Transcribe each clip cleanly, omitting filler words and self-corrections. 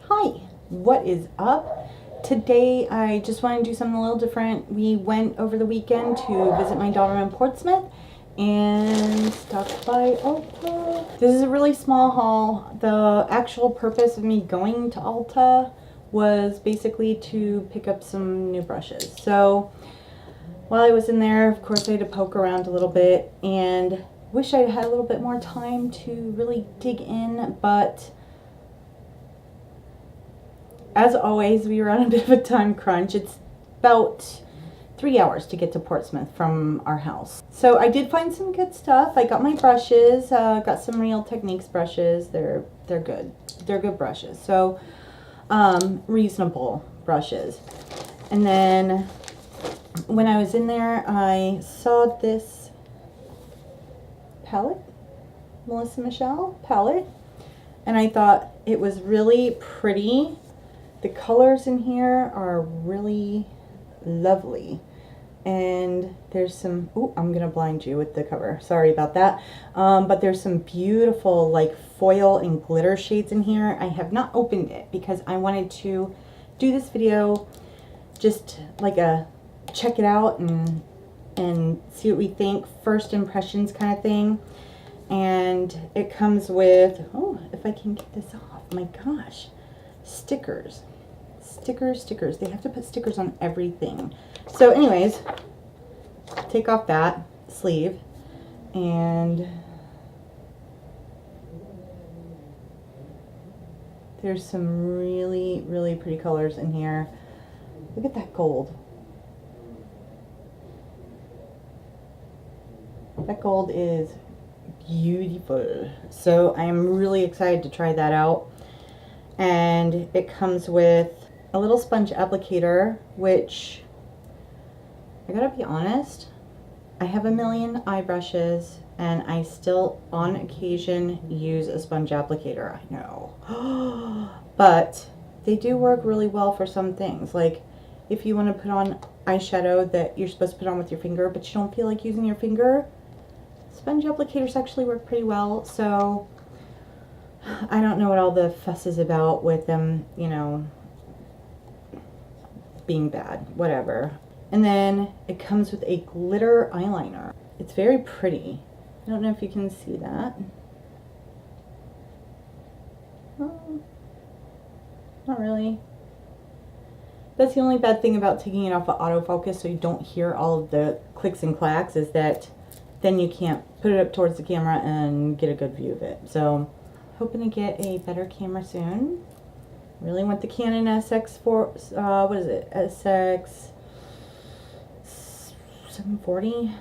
Hi, what is up? Today I just want to do something a little different. We went over the weekend to visit my daughter in Portsmouth and stopped by Ulta. This is a really small haul. The actual purpose of me going to Ulta was basically to pick up some new brushes. So while I was in there, of course, I had to poke around a little bit and wish I had a little bit more time to really dig in, but as always, we were on a bit of a time crunch. It's about 3 hours to get to Portsmouth from our house. So I did find some good stuff. I got my brushes, got some Real Techniques brushes. They're good. They're good brushes. So reasonable brushes. And then when I was in there, I saw this palette, Melisa Michelle palette, and I thought it was really pretty. The colors in here are really lovely. And there's some, oh, I'm gonna blind you with the cover. Sorry about that. But there's some beautiful like foil and glitter shades in here. I have not opened it because I wanted to do this video just like a check it out and see what we think, first impressions kind of thing. And it comes with, oh, if I can get this off, my gosh, stickers. Stickers. They have to put stickers on everything. So anyways, take off that sleeve and there's some really, really pretty colors in here. Look at that gold. That gold is beautiful. So I am really excited to try that out. And it comes with a little sponge applicator, which I gotta be honest, I have a million eye brushes and I still on occasion use a sponge applicator. I know. But they do work really well for some things. Like if you want to put on eyeshadow that you're supposed to put on with your finger but you don't feel like using your finger, sponge applicators actually work pretty well. So I don't know what all the fuss is about with them, you know, being bad, whatever. And then it comes with a glitter eyeliner. It's very pretty. I don't know if you can see that. Oh, not really. That's the only bad thing about taking it off of autofocus so you don't hear all of the clicks and clacks, is that then you can't put it up towards the camera and get a good view of it. So hoping to get a better camera soon. Really want the Canon SX4, what is it? SX 740?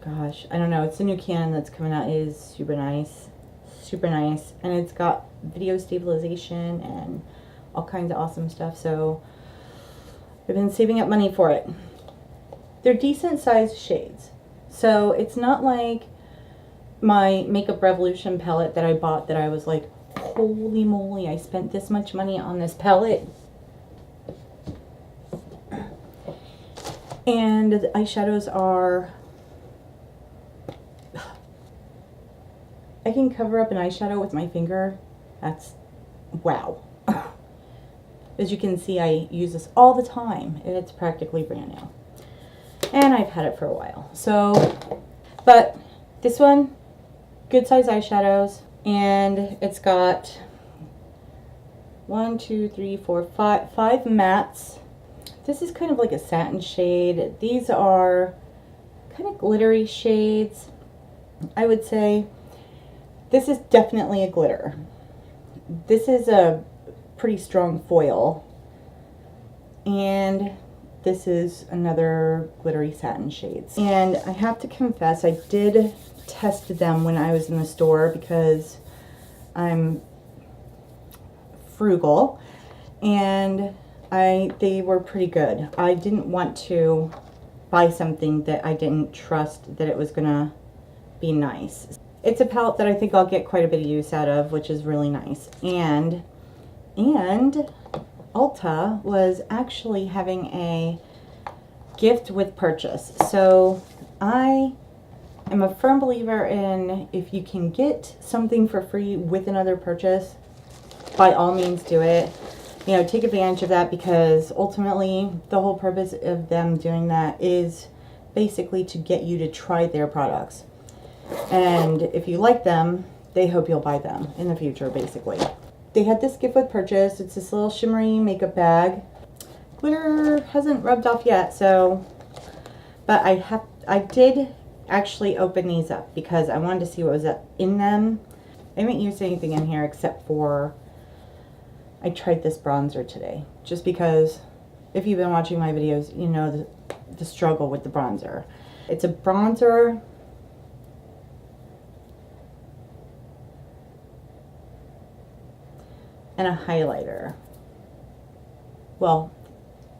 Gosh, I don't know. It's a new Canon that's coming out. It is super nice. Super nice. And it's got video stabilization and all kinds of awesome stuff. So I've been saving up money for it. They're decent sized shades. So it's not like my Makeup Revolution palette that I bought that I was like, holy moly, I spent this much money on this palette. And the eyeshadows are, I can cover up an eyeshadow with my finger. That's, wow. As you can see, I use this all the time and it's practically brand new. And I've had it for a while. So, but this one, good size eyeshadows. And it's got 1, 2, 3, 4, 5 mattes. This is kind of like a satin shade. These are kind of glittery shades. I would say this is definitely a glitter. This is a pretty strong foil. And this is another glittery satin shades. And I have to confess, I did test them when I was in the store because I'm frugal, and they were pretty good. I didn't want to buy something that I didn't trust that it was gonna be nice. It's a palette that I think I'll get quite a bit of use out of, which is really nice. And Ulta was actually having a gift with purchase. So I am a firm believer in, if you can get something for free with another purchase, by all means do it. you know, take advantage of that, because ultimately the whole purpose of them doing that is basically to get you to try their products. And if you like them, they hope you'll buy them in the future, basically. They had this gift with purchase. It's this little shimmery makeup bag. Glitter hasn't rubbed off yet, so, but I did actually open these up because I wanted to see what was in them. I haven't used anything in here except for, I tried this bronzer today, just because if you've been watching my videos, you know the struggle with the bronzer. It's a bronzer and a highlighter. Well,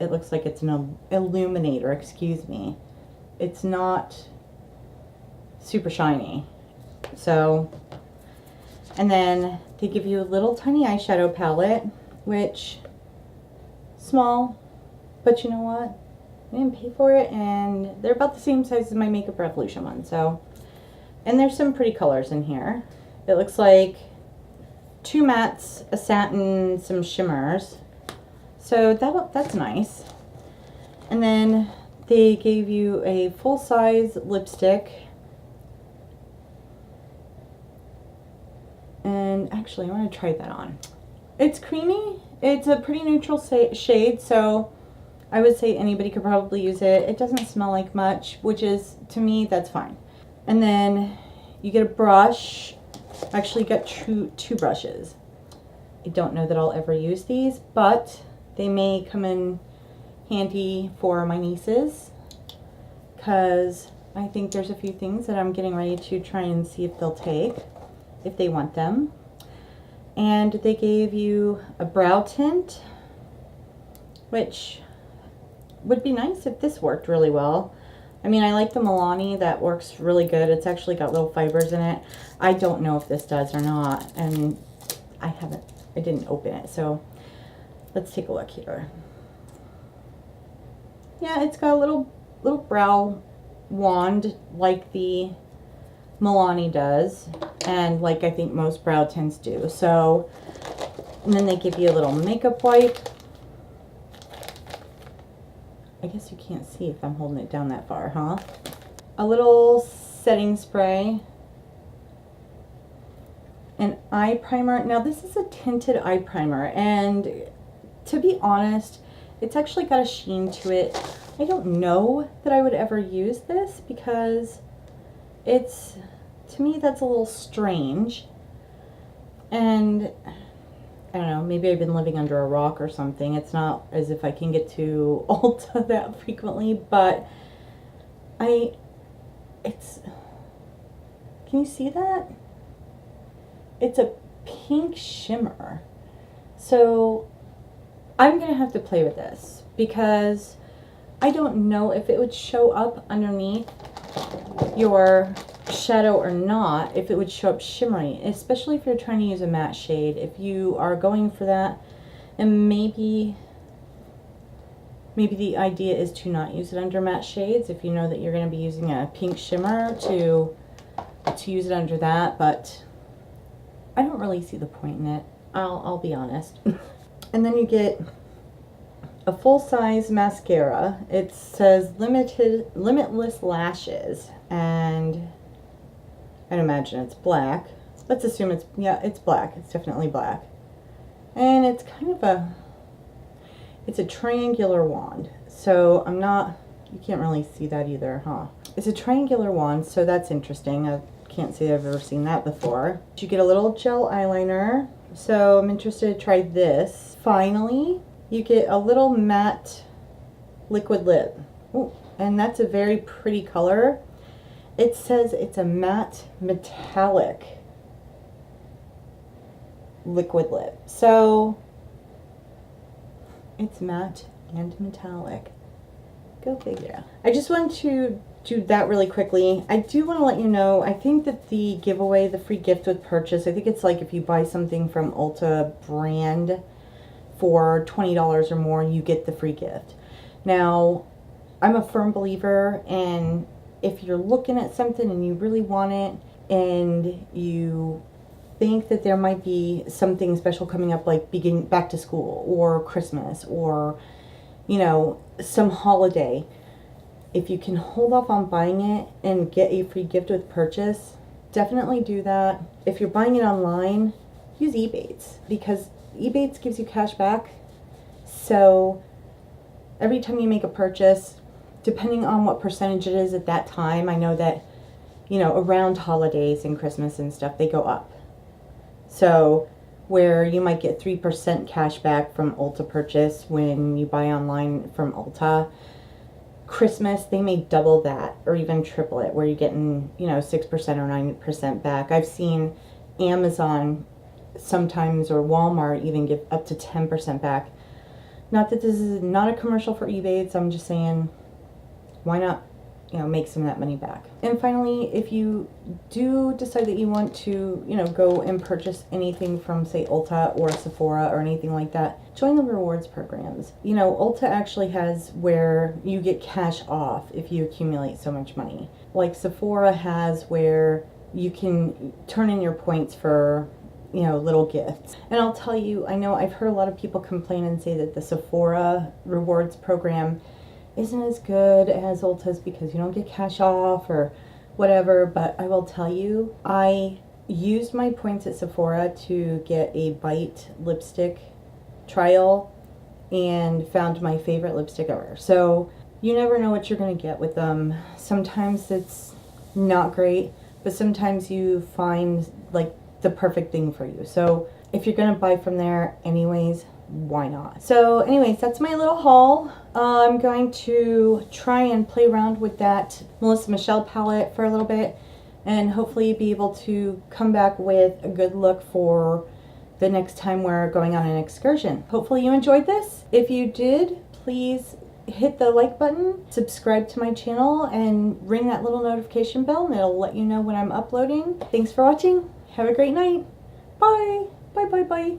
it looks like it's an illuminator, excuse me. It's not super shiny. So, and then they give you a little tiny eyeshadow palette, which, small, but you know what? I didn't pay for it, and they're about the same size as my Makeup Revolution one, so. And there's some pretty colors in here. It looks like 2 mattes, a satin, some shimmers. So that's nice. And then they gave you a full-size lipstick. And actually, I want to try that on. It's creamy. It's a pretty neutral shade, so I would say anybody could probably use it. It doesn't smell like much, which is, to me, that's fine. And then you get a brush. Actually, you got two brushes. I don't know that I'll ever use these, but they may come in handy for my nieces, because I think there's a few things that I'm getting ready to try and see if they'll take, if they want them. And they gave you a brow tint, which would be nice if this worked really well. I mean, I like the Milani. That works really good. It's actually got little fibers in it. I don't know if this does or not, and I didn't open it, so let's take a look here. Yeah, it's got a little brow wand like the Milani does, and like I think most brow tints do. So, and then they give you a little makeup wipe. I guess you can't see if I'm holding it down that far, huh? A little setting spray. An eye primer. Now this is a tinted eye primer, and to be honest, it's actually got a sheen to it. I don't know that I would ever use this, because it's, to me, that's a little strange. And I don't know, maybe I've been living under a rock or something. It's not as if I can get to Ulta that frequently, but can you see that? It's a pink shimmer. So I'm gonna have to play with this, because I don't know if it would show up underneath your shadow or not, if it would show up shimmery, especially if you're trying to use a matte shade. If you are going for that, and maybe the idea is to not use it under matte shades, if you know that you're going to be using a pink shimmer to use it under that, but I don't really see the point in it. I'll be honest. And then you get a full-size mascara. It says Limitless Lashes, and I'd imagine it's black. Let's assume it's black. It's definitely black. And it's kind of it's a triangular wand. So you can't really see that either, huh? It's a triangular wand, so that's interesting. I can't say I've ever seen that before. You get a little gel eyeliner, so I'm interested to try this. Finally, you get a little matte liquid lip. Ooh, and that's a very pretty color. It says it's a matte metallic liquid lip. So it's matte and metallic. Go figure. I just wanted to do that really quickly. I do want to let you know, I think that the giveaway, the free gift with purchase, I think it's like if you buy something from Ulta brand for $20 or more, you get the free gift. Now, I'm a firm believer in, if you're looking at something and you really want it, and you think that there might be something special coming up, like beginning back to school or Christmas or, you know, some holiday, if you can hold off on buying it and get a free gift with purchase, definitely do that. If you're buying it online, use Ebates, because Ebates gives you cash back. So every time you make a purchase, depending on what percentage it is at that time, I know that, you know, around holidays and Christmas and stuff, they go up. So where you might get 3% cash back from Ulta purchase when you buy online from Ulta, Christmas, they may double that or even triple it, where you're getting, you know, 6% or 9% back. I've seen Amazon sometimes, or Walmart even, give up to 10% back. Not that this is not a commercial for Ebates, I'm just saying, why not, you know, make some of that money back. And finally, if you do decide that you want to, you know, go and purchase anything from, say, Ulta or Sephora or anything like that, join the rewards programs. You know, Ulta actually has where you get cash off if you accumulate so much money. Like Sephora has where you can turn in your points for, you know, little gifts. And I'll tell you, I know I've heard a lot of people complain and say that the Sephora rewards program isn't as good as Ulta's because you don't get cash off or whatever, but I will tell you, I used my points at Sephora to get a Bite lipstick trial and found my favorite lipstick ever. So you never know what you're going to get with them. Sometimes it's not great, but sometimes you find like the perfect thing for you. So if you're going to buy from there anyways, why not? So anyways, that's my little haul. I'm going to try and play around with that Melisa Michelle palette for a little bit and hopefully be able to come back with a good look for the next time we're going on an excursion. Hopefully you enjoyed this. If you did, please hit the like button, subscribe to my channel, and ring that little notification bell, and it'll let you know when I'm uploading. Thanks for watching. Have a great night. Bye. Bye, bye, bye.